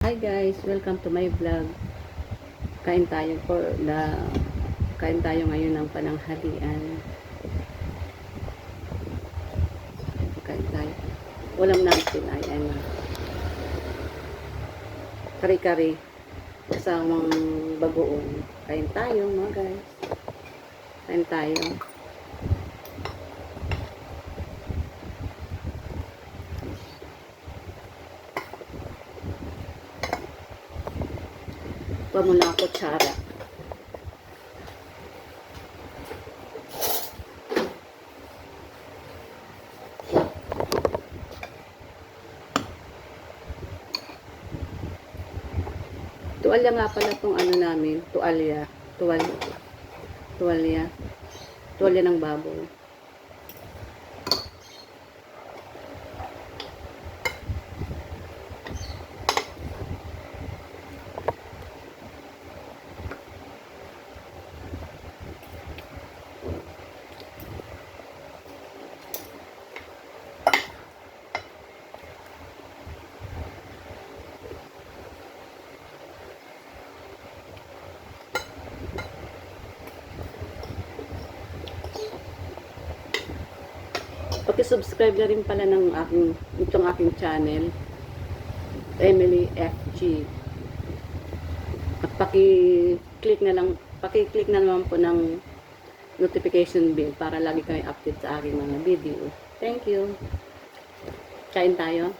Hi guys, welcome to my vlog. Kain tayo kain tayo ngayon ng pananghalian. Kain tayo. Ulam natin ay kare-kare kasamang bagoong. Kain tayo mga guys. Kain tayo. Pa muna ang kutsara. Tuwalya nga pala itong ano namin, tuwalya ng baboy. Paki-subscribe na rin pala ng itong aking channel, Emily FG. At paki-click na naman po ng notification bell para lagi kayo update sa aking mga video. Thank you. Kain tayo.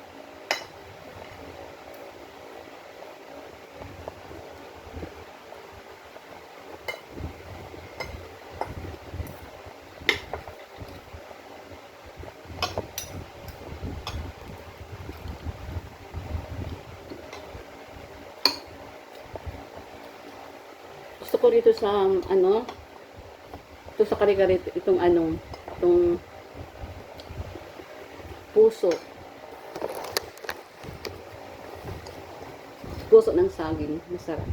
Gusto ko rito sa ito sa kare-kare itong puso ng saging, masarap.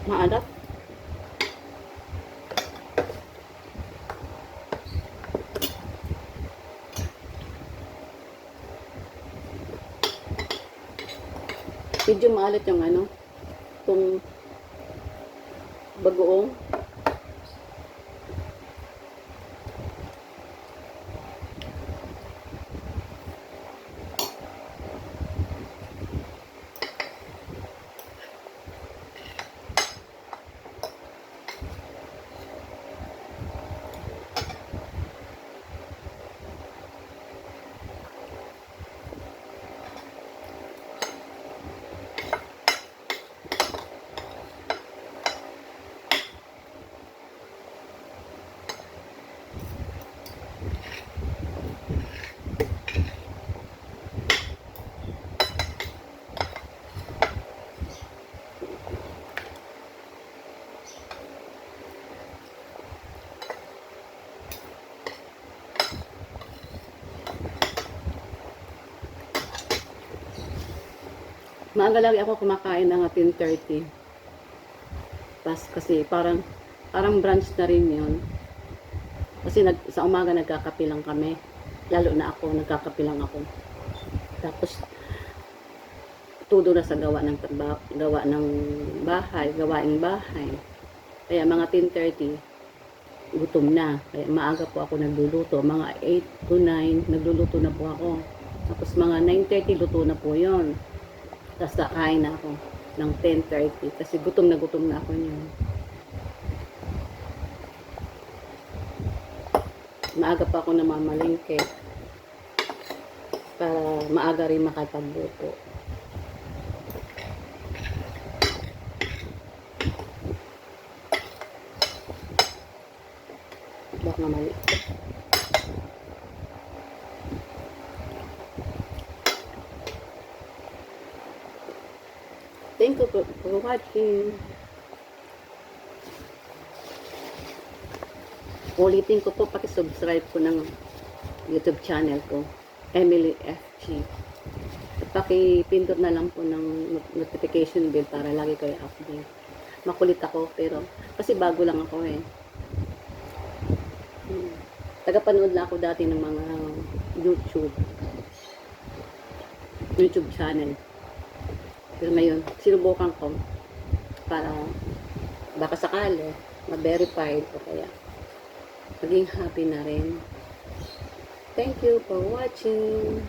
Maalat. Medyo maalat yung itong bagoong. Maaga lagi ako kumakain ng 10:30. Kasi parang brunch na rin yun. Kasi sa umaga nagkakape lang kami. Lalo na ako, nagkakape lang ako. Tapos, todo na sa gawaing bahay. Kaya mga 10:30, gutom na. Kaya maaga po ako nagluluto. Mga 8 to 9, nagluluto na po ako. Tapos mga 9:30, luto na po yon. Tapos nakain na ako ng 10:30 kasi gutom na ako niyon. Maaga pa ako namamalengke para maaga rin makapagluto. Baka mali. Thank you for watching. Ulitin ko po, paki-subscribe po ng YouTube channel ko, Emily FG. At paki-pindot na lang po ng notification bell para lagi kayo update. Makulit ako, pero kasi bago lang ako eh. Tagapanood lang ako dati ng mga YouTube channel. Pero ngayon, sinubukan ko para baka sakali ma-verified o kaya maging happy na rin. Thank you for watching.